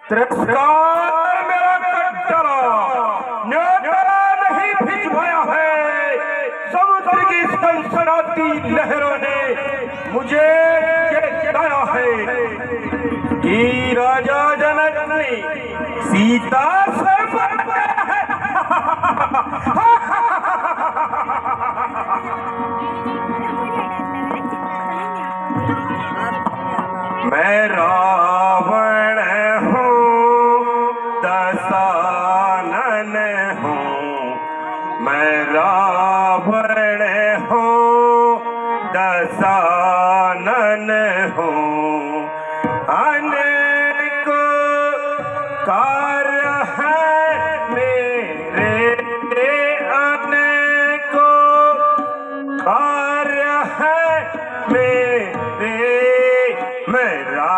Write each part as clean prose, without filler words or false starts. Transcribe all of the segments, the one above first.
तिरस्कार मेरा कट्टरा न्योता नहीं भिजवाया है। समुद्र की सनसनाती लहरों ने मुझे चेताया है कि राजा जनक ने सीता से बताया है। मैं रावण हूँ दशानन हूँ, मैं रावण हूँ दशानन हूँ। अनेक कार्य है मेरे, अनेक कार्य है मेरे, मेरा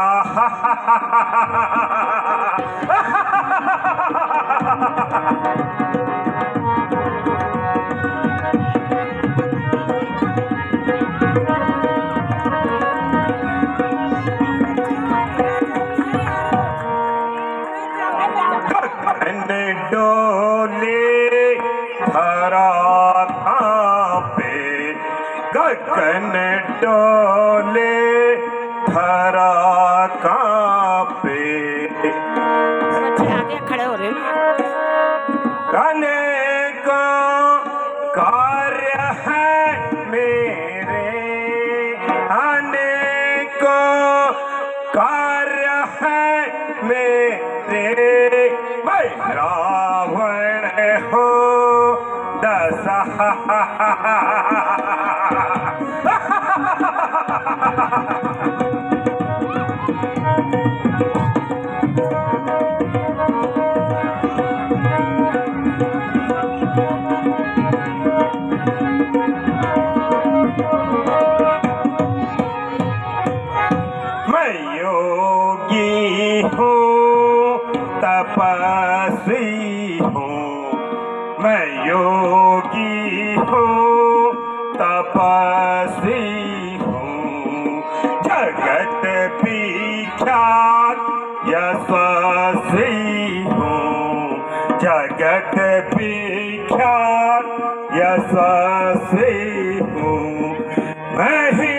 डोले धरा पे, गगन डोले धरा पे, आगे खड़े हो रहे अनेक कार्य है मेरे, अनेक कार्य है मेरे, मैं रावण हूँ दशा। मैं योगी हूँ तपस्वी हूँ, मैं योगी हूँ तपस्वी हूँ। जगत विख्यात यशस्वी हूँ, जगत विख्यात यशस्वी हूँ। मैं ही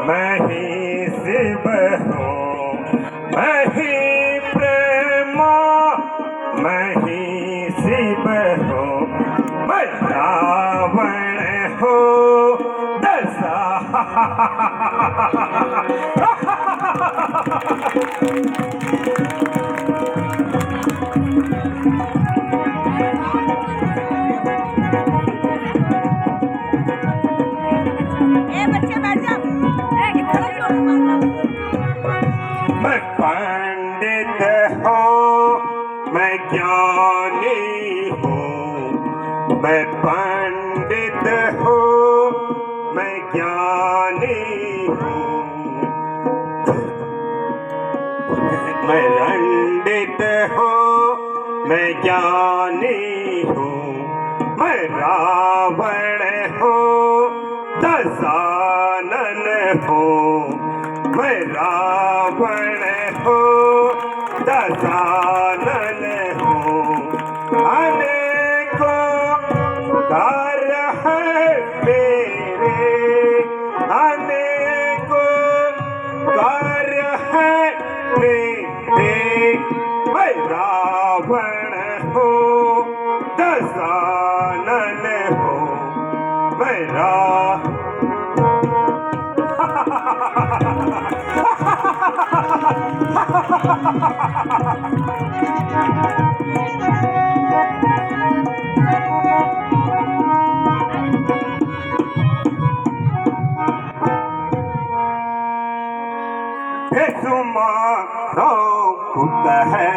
मैं ही शिव हूँ, मैं ही प्रेम, मैं ही शिव हूँ। मैं रावण हूँ दशा। मैं पंडित हूँ, मैं ज्ञानी हूँ, मैं पंडित हूँ, मैं ज्ञानी हूँ। मैं पंडित हूँ, मैं ज्ञानी हूँ, मैं रावण हूँ दशानन हूँ, मैं रावण हूँ दशानन हूँ। अनेकों कार्य है मेरे, अनेकों कार्य है मेरे, मैं रावण हूँ दशानन हूँ, मैं तुम्हारा पुत है।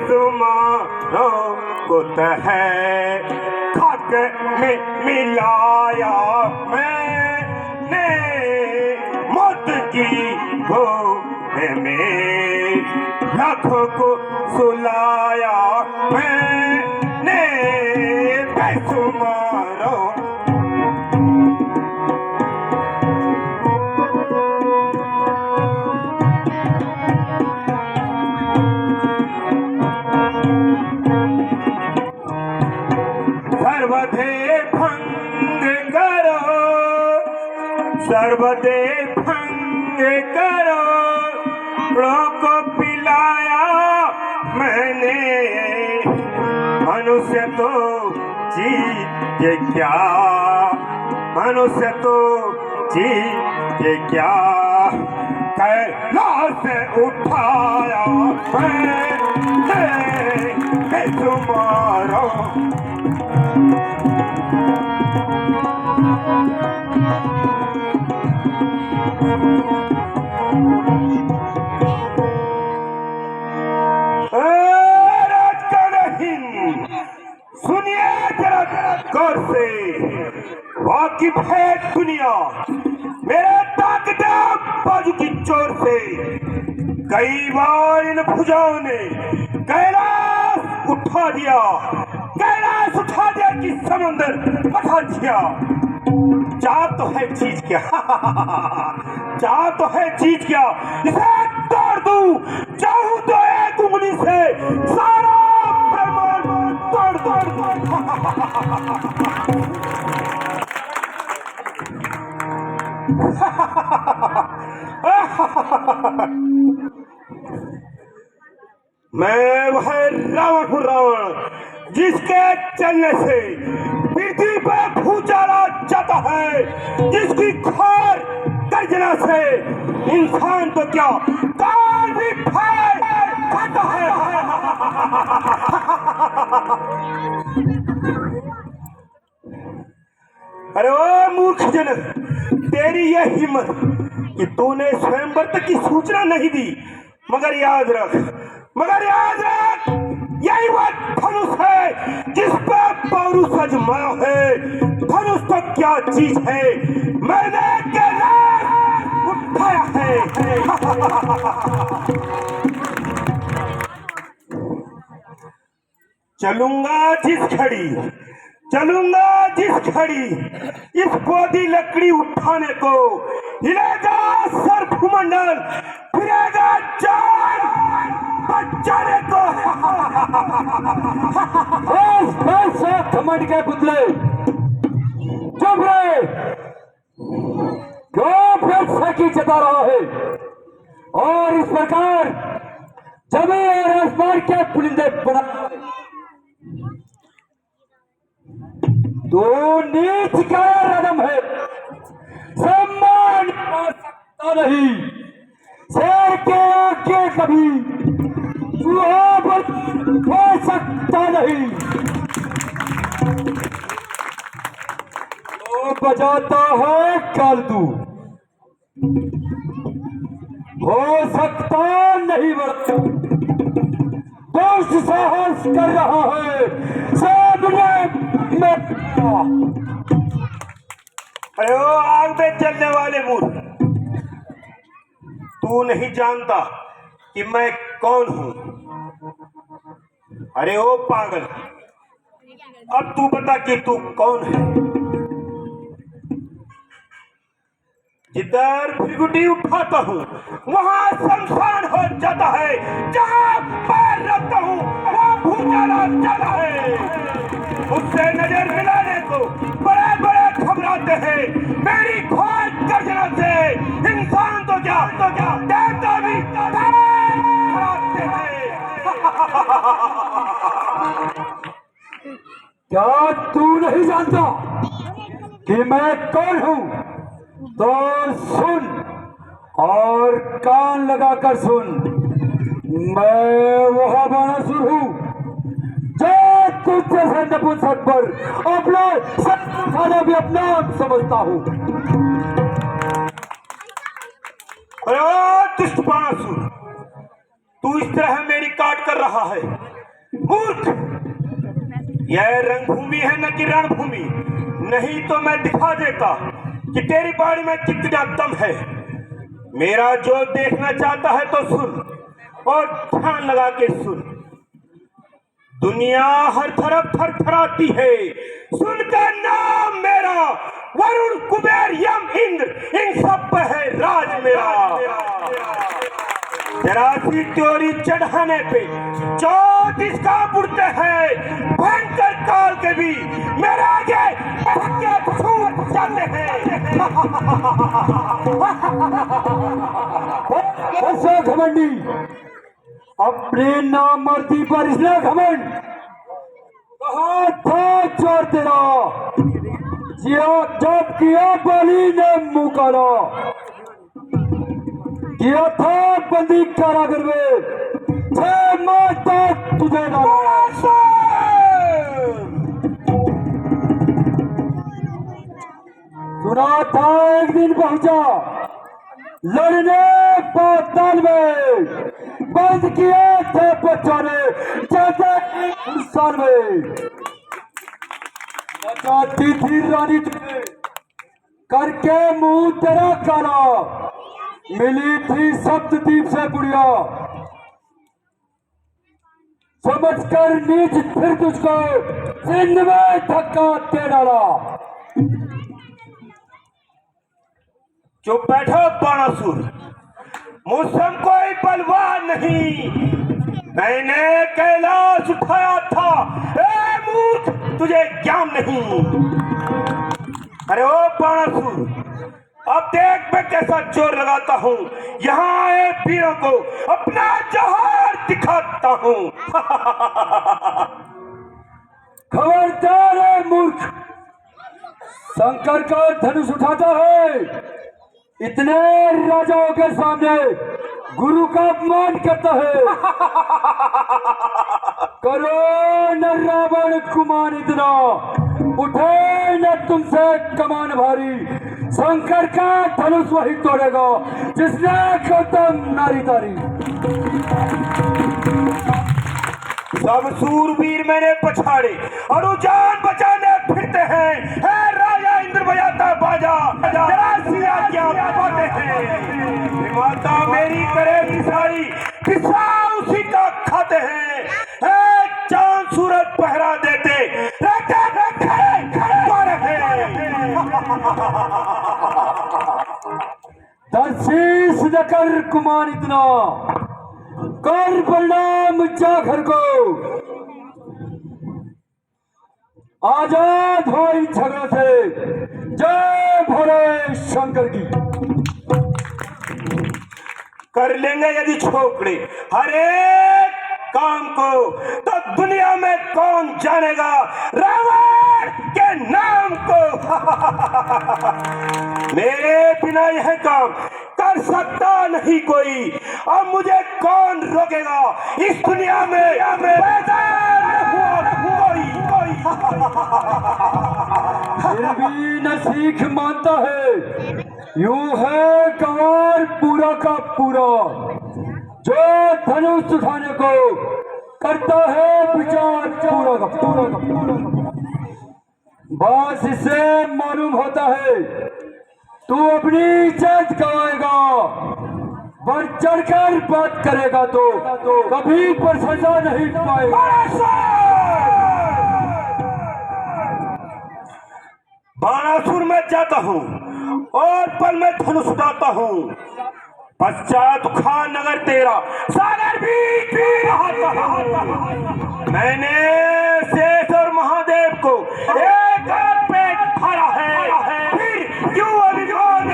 तुम्हारा पुत है, खाक में मिलाया मैंने मौत की गोद में। लाखों को सुलाया मैंने बेशुमारों। सर्वदे भंग करो, सर्वदे भंग करो, को पिलाया मैंने। मनुष्य तो चीज क्या, मनुष्य तो चीज क्या, कैलाश से उठाया मैंने बेशुमारों। सुनिए जरा गौर से, वाकिफ है दुनिया मेरे ताकतवर बाजू की चोर से। कई बार इन भुजाओं ने कैलाश उठा दिया, कैलाश उठा दिया कि समंदर बहा दिया। चाह तो है चीज क्या, चाह तो है चीज क्या, इसे तोड़ दूं चाहूं तो एक उंगली से सारा ब्रह्मांड तोड़ तोड़। मैं वह रावण हूँ, रावण जिसके चलने से पृथ्वी पर भूचाल जाता है, जिसकी खोर गर्जना से इंसान तो क्या काल भी फैल खाता है। अरे ओ मूर्ख जन, तेरी यह हिम्मत कि तूने स्वयंवर तक की सूचना नहीं दी। मगर याद रख, मगर याद रख, यही वह धनुष है जिस पर पौरुष अजमाया है। धनुष तो क्या चीज है, मैंने कैलाश उठाया है। चलूंगा जिस घड़ी, चलूंगा जिस घड़ी इस बोधी लकड़ी उठाने को, हिलेगा सर भूमंडल, फिरेगा चांद बचाने को। बस घमंड के पुतले, चुप रहे। क्यों फिर की जता रहा है? और इस प्रकार जमीन और आसमान के पुलिंदे बना तो नीच का रदम है, सम्मान पा सकता नहीं। शेर के आगे कभी चूहा हो सकता नहीं। तो बजाता है कालतू, हो सकता नहीं बढ़ता। दोस्त साहस कर रहा है सामने में। अरे ओ आग में चलने वाले मूर्ख, तू नहीं जानता कि मैं कौन हूं। अरे ओ पागल, अब तू बता कि तू कौन है। जिधर फिरगुटी उठाता हूँ वहां शमशान हो जाता है, जहां पैर रखता हूँ वहां भूचाल जाता है। उससे नजर मिलाने को बड़े बड़े घबराते हैं, मेरी खोज गर्जना से इंसान तो क्या देवता भी घबराते हैं। क्या तू नहीं जानता कि मैं कौन हूं? तो सुन और कान लगाकर सुन। मैं वह बाणासुर हूं जो तुझ जैसे नपुंसक पर अपना सत्य खाना भी अपना समझता हूं। अरे दुष्ट बाणासुर, तू इस तरह मेरी काट कर रहा है। मूर्ख, यह रंगभूमि है न कि रणभूमि। नहीं तो मैं दिखा देता कि तेरी बाड़ी में कितना दम है। मेरा जो देखना चाहता है तो सुन, और ध्यान लगा के सुन। दुनिया हर तरफ थरथराती है, सुनकर नाम मेरा। वरुण, कुबेर, यम, इंद्र, इन सब पे है राज मेरा। जरा सी त्योरी चढ़ाने पे 34 का उड़ते हैं, भयंकर काल के भी मेरे आगे धक्के छूट जाते हैं। ऐसा घमंडी, अपने नामर्दी पर इतना घमंड कहाँ था चोर तेरा? जब किया बलि ने मुंह काला, किया था बंदी कारागर में, 6 माह तक तुझे डाला। सुना था एक दिन पहुंचा लड़ने पाताल में, बंद किए थे बच्चों ने जैसे हिंदुस्तान में। बचाती थी रानी तुझे करके मुंह तेरा काला, मिली थी सप्तद्वीप से बुढ़िया, समझकर नीच फिर तुझको सिंध में धक्का दे डाला। चुप बैठो बाणासुर, मुझसे कोई बलवान नहीं। मैंने कैलाश उठाया था, ए मूर्ख तुझे ज्ञान नहीं। अरे ओ बाणासुर, अब देख मैं कैसा जोर लगाता हूँ। यहाँ आए वीरों को अपना जौहर दिखाता हूँ। खबरदार है मूर्ख, शंकर का धनुष उठाता है, इतने राजाओं के सामने गुरु का अपमान करता है। करो न रावण कुमान इतना, उठे न तुमसे कमान भारी, शंकर का धनुष वही तोड़ेगा जिसने गौतम नारी तारी। सब सूरवीर मैंने पछाड़े और वो जान बचाने फिरते हैं। है राजा इंद्र बजाता बाजा, जरा सिया क्या बातें हैं। माता मेरी करे किसाई, किसा उसी का खाते हैं। है चांद सूरज पहरा देते रहते दर्शीस न कर कुमान इतना, कर परिणाम जा घर को, आजाद हो इन झगड़ों से, जय भोले शंकर की। कर लेंगे यदि छोकरे हर एक काम को, तो दुनिया में कौन जानेगा रावण के नाम को। मेरे बिना यह काम कर सकता नहीं कोई, अब मुझे कौन रोकेगा इस दुनिया में पैदा न हुआ कोई। फिर भी न सीख मानता है, यूं है गंवार पूरा का पूरा, जो धनुष उठाने को करता है विचार पूरा का पूरा। बस इससे मालूम होता है तू अपनी इज्जत गवाएगा, बढ़ चढ़कर बात करेगा तो कभी प्रशंसा नहीं पाएगा। बाणासुर में जाता हूँ और पल में धनुष उठाता हूँ, पश्चात खा नगर तेरा सागर भी रहा। मैंने शेष और महादेव को एक पे खड़ा है, फिर क्यों अभिमान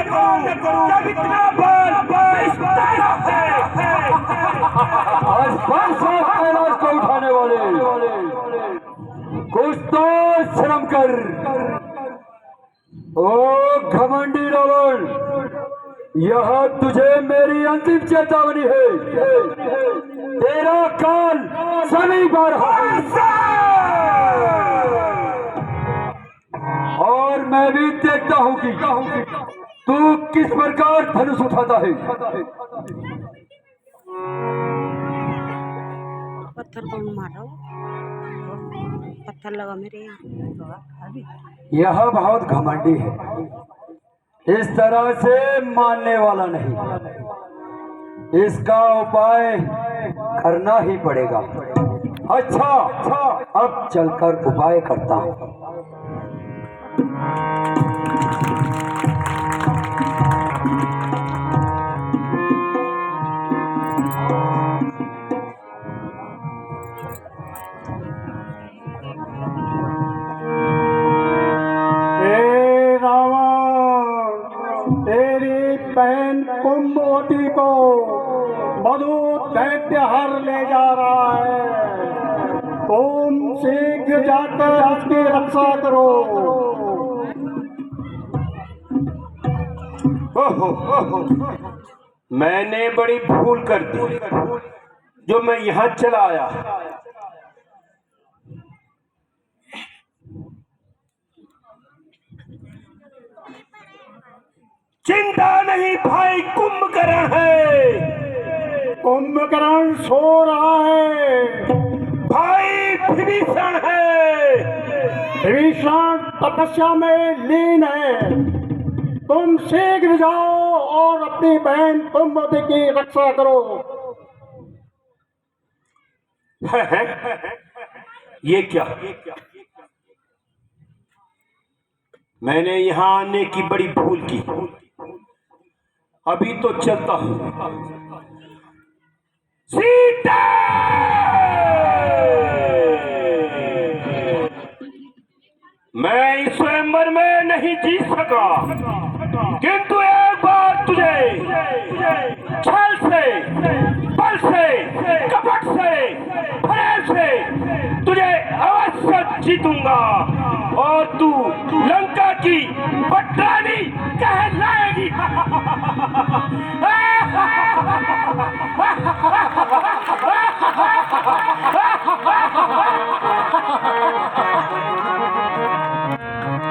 करूं जब इतना बल विस्तारा है। आज कैलाश को उठाने वाले कुछ तो शर्म कर। ओ घमंडी रावण, यह तुझे मेरी अंतिम चेतावनी है, तेरा काल सभी बार और मैं भी देखता हूँ कि तू किस प्रकार धनुष उठाता है। पत्थर को मारो, पत्थर लगा मेरे यहाँ। यह बहुत घमंडी है, इस तरह से मानने वाला नहीं। इसका उपाय करना ही पड़ेगा। अच्छा, अब चलकर उपाय करता हूँ। तेरी बहन कुंभवती को मधु दैत्य हर ले जा रहा है। तुम शीघ्र जाकर उसकी रक्षा करो। ओहो, मैंने बड़ी भूल कर दी जो मैं यहाँ चला आया। चिंता नहीं भाई, कुंभकर्ण है। कुंभकर्ण सो रहा है। भाई विभीषण है। विभीषण तपस्या में लीन है। तुम शीघ्र जाओ और अपनी बहन कुंभवती की रक्षा करो। है? ये क्या? मैंने यहाँ आने की बड़ी भूल की। अभी तो चलता हूँ। सीता! मैं इस स्वयंवर में नहीं जीत सका, किंतु एक बार तुझे छल से, बल से, कपट से, फरेब से तुझे अवश्य जीतूंगा और तू लंका की पटरानी कहलाएगी।